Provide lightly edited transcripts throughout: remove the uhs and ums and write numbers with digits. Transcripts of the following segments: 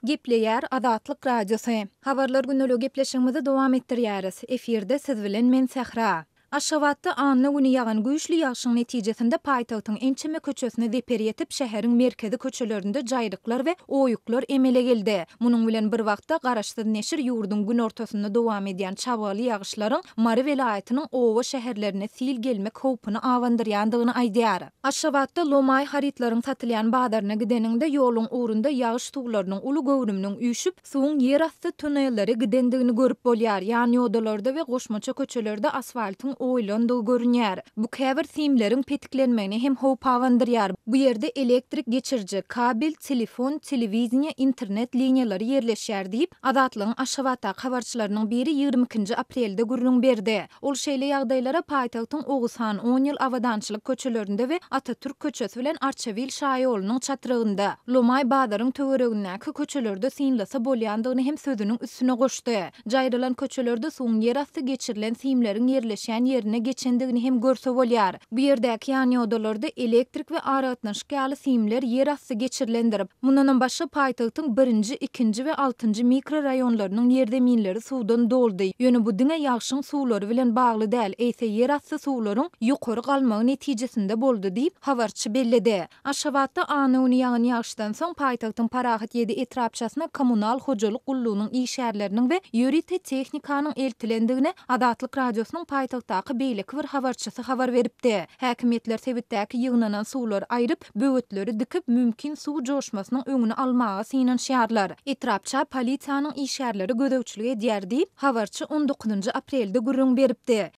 Gepleýär Azatlyk radiosu. Habarlar günlügi gepleşigimizi dowam etdirýäris. Eferde siz bilen men Sähra. Aşgabatda anly güni ýagan güýçli ýagşyň netijesinde paýtagtyň ençeme köçesine deper ýetip şäheriň merkezi köçelerinde jaýryklar we oýuklar emele geldi. Munyň bilen bir wagtda garaşsyz neşir ýurduň gün ortasynda dowam edýän çabaly ýagyşlaryň Mary welaýatynyň owa şäherlerine sil gelmek howpuny awandyrýandygyny aýdýar. Aşgabatda lomay haritlaryň satylýan badarına gideninde ýoluň ugrunda ýagyş suwlarynyň uly gowrumynyň üýşüp suwuň ýerasty tunellere gidendigini görüp bolýar. Ýani odalarda we goşmaça köçelerde asfaltyň oýlandy görünýär. Bu käbir simleriň petiklenmegini hem howp awandyrýar. Bu ýerde elektrik geçirji, kabel, telefon, telewiziýa, internet liniýalary ýerleşýär diýip Azatlygyň Aşgabatda habarçylarynyň biri 22 aprelde gürrüň berdi. Ol şeýle ýagdaýlara paýtagtyň Ogusan 10 ýyl awadançylyk köçelerinde we Atatürk köçesi bilen Arçavil şaýolynyň çatyrygynda Lomay badaryň töweregindäki köçelerde sinlasa bolýandygyny hem sözüniň üstüne goşdy. Jaýrylan köçelerde suwuň ýerasty geçirilen simleriň ýerleşýän yerine geçendigini hem görse bolýar. Bu ýerdäki ýany odalarda elektrik we aratnaşyk simler ýerasty geçirilendirip, mundan başga paýtagtyň 1-nji, 2-nji we 6-njy mikroraýonlarynyň ýerdeminleri suwdan doldy. Ýöne bu diňe ýagşyň suwlary bilen bagly däl, eýse ýerasty suwlaryň ýokary galmagy netijesinde boldy diýip habarçy bellidi. Aşgabatda anyny ýagan ýagşdan soň paýtagtyň Parahat 7 etrapçasyna kommunal hojalyk gullugynyň işgärleriniň we ýörite tehnikanyň eltilendigine Azatlyk radiosynyň paýtagtdaky beýleki bir habarçysy habar beripdi. Häkimetler sebitdäki ýygnanan suwlary aýryp, böwetleri dikip mümkin suw joşmasynyň öňüni almaga synanýarlar. Etrapça polisiýanyň işgärleri gödäwçilik edýär diýip habarçy 19 aprelde gürrüň beripdi.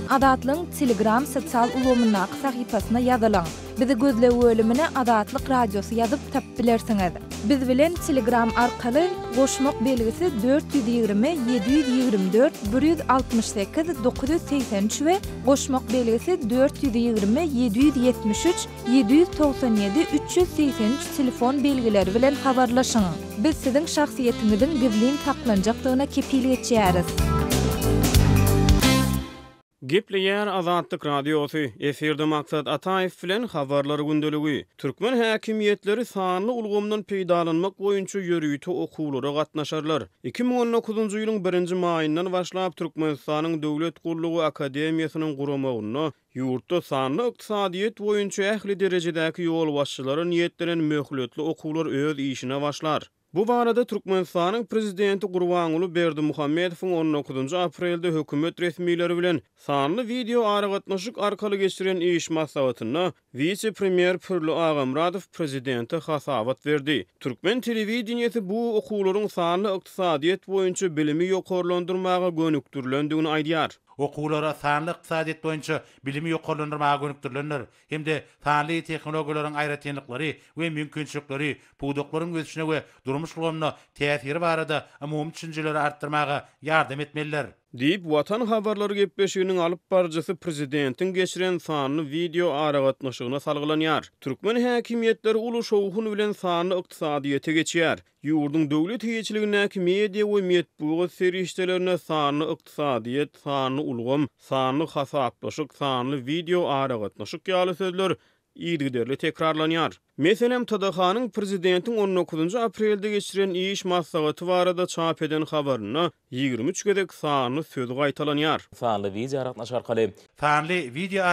Azatlyň Telegram sosial ulgamynyň sahypasyna ýazylaň. Bizi gözle bölümine Azatlyk radiosu ýazyp tap bilersiňiz. Biz bilen Telegram arkaly goşmak belgisi 420 724 168 983 we goşmak belgisi 420 773 797 383 telefon belgileri bilen habarlaşyň. Biz siziň şahsiýetiňiziň gizlin saklanjakdygyna kepillik etýäris. Gepleýär Azatlyk radiosu. Eferde maksat Ataýew bilen habarlar gündöligi. Türkmen häkimiýetleri sanly ulgamdan peýdalanmak boýunça ýörüýte okuwlara gatnaşarlar. 2019-njy ýylyň 1-nji maýyndan başlap Türkmenistanyň Döwlet Gullugy Akademiýasynyň guramagyna ýurtda sanly ykdysadyýet boýunça ähli derejedäki ýol başçylary niýetlenen möhletli okuwlar öz işine başlar. Bu barada Türkmenistanyň prezidenti Gurbanuly Berdimuhammedowyň 19 aprelde hökümet resmiýetleri bilen sanly video aragatnaşyk arkaly geçiren iş maslahatyna vice-premier Pürlü Agamradow prezidenti hasawat berdi. Türkmen telewiziýasy bu okuwlaryň sanly ykdysadyýet boýunça bilimi ýokarlandyrmaga gönükdirilendigini aýdýar. Okuwlara sanly ykdysadyýet boýunça bilimi ýokarlandyrmaga gönükdirilenler hemde sanly tehnologiýalaryň aýratynlyklary we mümkinçilikleri puwdaklaryň ösüşine we durmuş ulgamyna täsiri barada umum düşünjeleri artdyrmaga ýardam etmeliler. Diýip Watan habarlary gepleşiginiň alyp barjysy prezidentiň geçiren sanly video aragatnaşygyna salgılanýar. Türkmen häkimiýetleri uly şowhun bilen sanly ykdysadyýete geçýär. Ýurduň döwlet hiýetçiligindäki media we medeniýet serişdelerine sanly ykdysadyýet, sanly ulgam, sanly hasaplaşyk, sanly video aragatnaşyk ýaly sözler ýygyderli tekrarlanýar. Meselem Tadahanyň prezidentiň 19 aprelde geçiren iş maslahaty barada çap eden habaryna 23 gedek sanly söz gaýtalanýar. Sanly video aragatnaşyk arkaly. Sanly video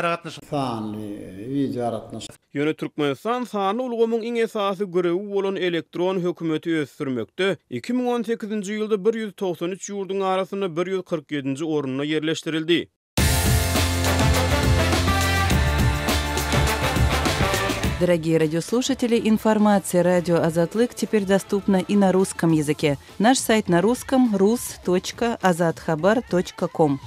aragatnaşyk. Ýöne Türkmenistan sanly ulgamyň iň esasy görewi bolan elektron hökümeti ösdürmekde 2018-nji ýylda 193 ýurduň arasyna 147-nji orunyna ýerleşdirildi. Дорогие радиослушатели, информация радио «Азатлык» теперь доступна и на русском языке. Наш сайт на русском rus.azatxabar.com.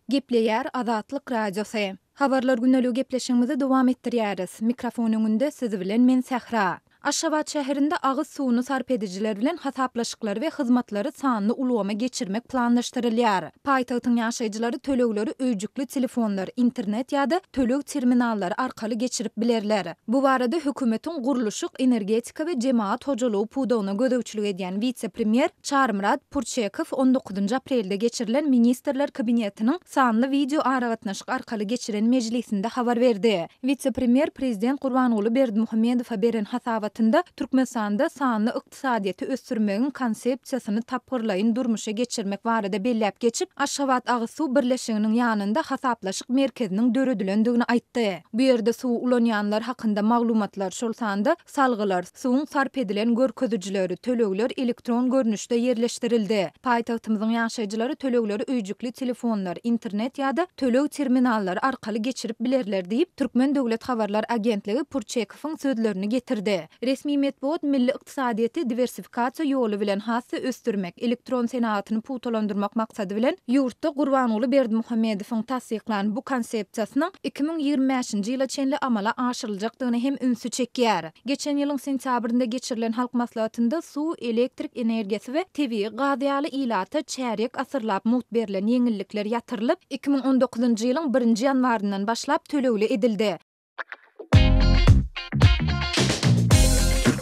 Gepleýär Azatlyk radiosu. Habarlar günlügi gepleşigimizi dowam etdirýäris. Mikrofon öňünde siz bilen men Sähra. Aşgabat şäherinde agyz suwuny sarp ediciler bilen hasaplaşyklar we hyzmatlary sanly ulgama geçirmek planlaşdyrylýar. Paýtagtyň ýaşaýjylary tölegleri öýjükli telefonlar, internet ýa-da töleg terminallary arkaly geçirip bilerler. Bu barada hökümetiň guruluşyk, energetika we jemaat hojalygy pudawyna gödäwçilik edýän vice-premier Çarmyrad Purçekow 19 aprelde geçirilen ministrler kabinetiniň sanly video aragatnaşyk arkaly geçiren mejlisinde habar berdi. Vice-premier prezident Gurbanuly Berdimuhammedow beren hasabatynda Türkmenistanda sanly ykdysadyety ösdürmegiň konsepsiýasyny tapgyrlaýyn durmuşa geçirmek barada belläp geçip Aşgabat agyz suw birleşiginiň ýanynda hasaplaşyk merkeziniň döredilendigini aýtdy. Bu ýerde suw ulanýanlar hakynda maglumatlar şol sanda salgylar, suwun sarp edilen görkezüjileri, tölegler elektron görnüşde yerleşdirildi. Paýtagtymyzyň ýaşaýjylary tölegleri öýjükli telefonlar, internet ýa-da töleg terminallary arkaly geçirip bilerler diýip Türkmen Döwlet Habarlar Agentligi Purçekowyň sözlerini getirdi. Resmi medeniýet milli ykdysadyety diversifikasiýa ýoly bilen hasy ösdürmek, elektron senatyny putalandyrmak maksady bilen ýurtda Gurbanuly Berdimuhammedowyň tasdiklan bu konsepsiýasynyň 2025-nji ýyla çenli amala aşyryljakdygyny hem ünsü çekýär. Geçen ýylyň sentýabrynda geçirilen halk maslahatynda suw, elektrik energiýasy we tebii gaz ýaly ilata çärek asyrlap mut berilen ýeňillikler ýatyrylyp 2019-njy ýylyň 1-nji ýanwaryndan başlap tölegli edildi.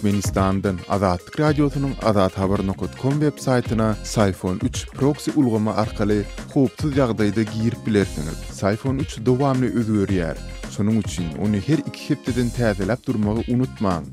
Türkmenistan'dan Azatlyk Radiosynyň azathabar.com web saytyna Sayfon 3 proxy ulgama arkaly howpsuz ýagdaýda girip bilersiňiz. Sayfon 3 dowamly özgörýär. Şonuň üçin ony her 2 hepdeden täzelep durmagy unutmaň.